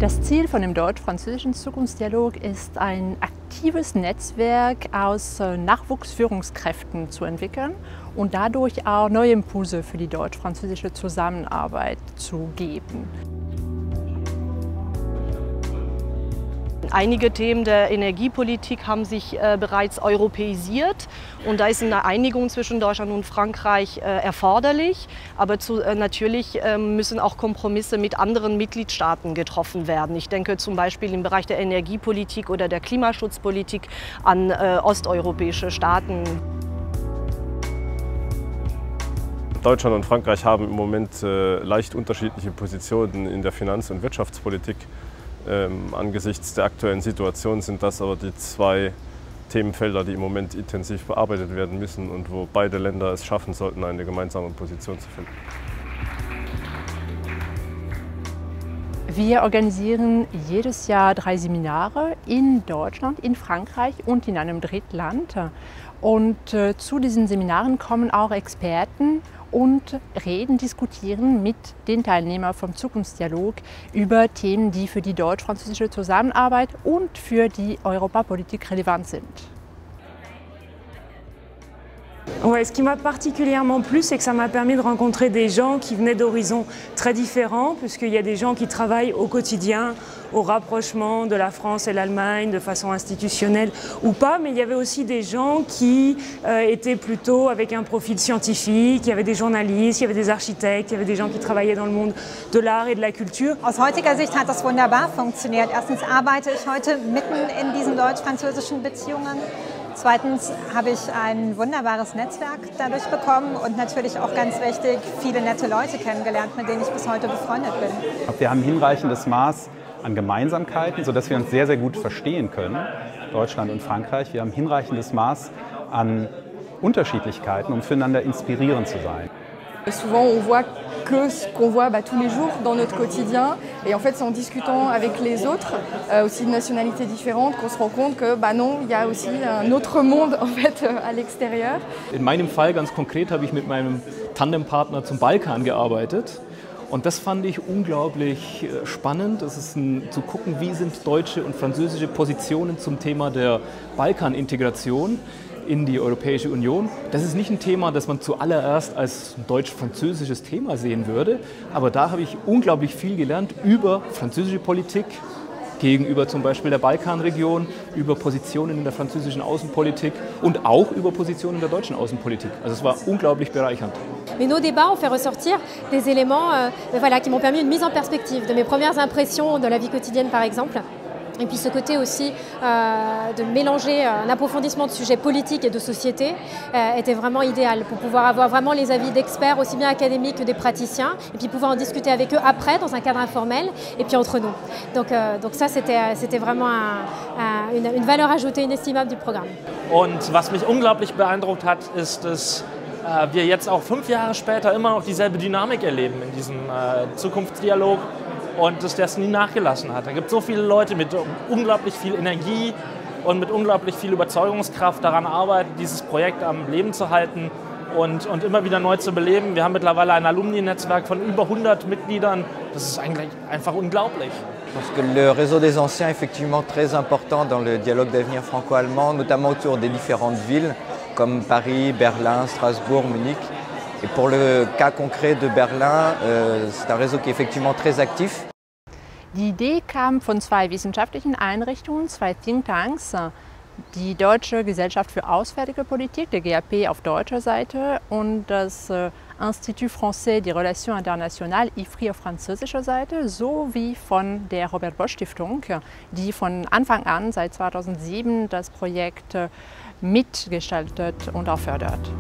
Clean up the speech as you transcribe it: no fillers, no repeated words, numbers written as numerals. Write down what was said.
Das Ziel von dem deutsch-französischen Zukunftsdialog ist, ein aktives Netzwerk aus Nachwuchsführungskräften zu entwickeln und dadurch auch neue Impulse für die deutsch-französische Zusammenarbeit zu geben. Einige Themen der Energiepolitik haben sich bereits europäisiert und da ist eine Einigung zwischen Deutschland und Frankreich erforderlich. Aber natürlich müssen auch Kompromisse mit anderen Mitgliedstaaten getroffen werden. Ich denke zum Beispiel im Bereich der Energiepolitik oder der Klimaschutzpolitik an osteuropäische Staaten. Deutschland und Frankreich haben im Moment leicht unterschiedliche Positionen in der Finanz- und Wirtschaftspolitik. Angesichts der aktuellen Situation sind das aber die zwei Themenfelder, die im Moment intensiv bearbeitet werden müssen und wo beide Länder es schaffen sollten, eine gemeinsame Position zu finden. Wir organisieren jedes Jahr 3 Seminare in Deutschland, in Frankreich und in einem Drittland. Und zu diesen Seminaren kommen auch Experten und diskutieren mit den Teilnehmern vom Zukunftsdialog über Themen, die für die deutsch-französische Zusammenarbeit und für die Europapolitik relevant sind. Ouais, ce qui m'a particulièrement plu, c'est que ça m'a permis de rencontrer des gens qui venaient d'horizons très différents, puisqu'il y a des gens qui travaillent au quotidien au rapprochement de la France et l'Allemagne de façon institutionnelle ou pas, mais il y avait aussi des gens qui étaient plutôt avec un profil scientifique, il y avait des journalistes, il y avait des architectes, il y avait des gens qui travaillaient dans le monde de l'art et de la culture. Aus heutiger Sicht hat das wunderbar funktioniert. Erstens arbeite ich heute mitten in diesen deutsch-französischen Beziehungen. Zweitens habe ich ein wunderbares Netzwerk dadurch bekommen und natürlich auch ganz wichtig, viele nette Leute kennengelernt, mit denen ich bis heute befreundet bin. Wir haben hinreichendes Maß an Gemeinsamkeiten, sodass wir uns sehr, sehr gut verstehen können, Deutschland und Frankreich. Wir haben hinreichendes Maß an Unterschiedlichkeiten, um füreinander inspirierend zu sein. Souvent, on voit que ce qu'on voit tous les jours dans notre quotidien. Et en fait, c'est en discutant avec les autres, aussi de nationalités différentes, qu'on se rend compte que non, il y a aussi un autre monde en fait à l'extérieur. In meinem Fall ganz konkret habe ich mit meinem Tandempartner zum Balkan gearbeitet. Und das fand ich unglaublich spannend. Das ist zu gucken, wie sind deutsche und französische Positionen zum Thema der Balkanintegration in die Europäische Union. Das ist nicht ein Thema, das man zuallererst als deutsch-französisches Thema sehen würde, aber da habe ich unglaublich viel gelernt über französische Politik gegenüber zum Beispiel der Balkanregion, über Positionen in der französischen Außenpolitik und auch über Positionen in der deutschen Außenpolitik. Also es war unglaublich bereichernd. Mais nos débats ont fait ressortir des éléments qui m'ont permis une mise en perspective de mes premières impressions de la vie quotidienne par exemple. Et puis ce côté aussi de mélanger un approfondissement de sujets politiques et de société était vraiment idéal pour pouvoir avoir vraiment les avis d'experts aussi bien académiques que des praticiens et puis pouvoir en discuter avec eux après dans un cadre informel et puis entre nous. Donc ça c'était vraiment une valeur ajoutée inestimable du Programme. Und was mich unglaublich beeindruckt hat, ist, dass wir jetzt auch 5 Jahre später immer noch dieselbe Dynamik erleben in diesem Zukunftsdialog. Und dass das nie nachgelassen hat. Da gibt es so viele Leute mit unglaublich viel Energie und mit unglaublich viel Überzeugungskraft daran arbeiten, dieses Projekt am Leben zu halten und immer wieder neu zu beleben. Wir haben mittlerweile ein Alumni-Netzwerk von über 100 Mitgliedern. Das ist eigentlich einfach unglaublich. Je pense que le réseau des anciens est effectivement très important dans le dialogue d'avenir franco-allemand, notamment autour des différentes villes comme Paris, Berlin, Strasbourg, Munich. Et pour le cas concret de Berlin, c'est un réseau qui est effectivement très actif. Die Idee kam von 2 wissenschaftlichen Einrichtungen, 2 Thinktanks, die Deutsche Gesellschaft für Auswärtige Politik, der GAP auf deutscher Seite, und das Institut Français des Relations Internationales, IFRI auf französischer Seite, sowie von der Robert Bosch Stiftung, die von Anfang an, seit 2007, das Projekt mitgestaltet und auch fördert.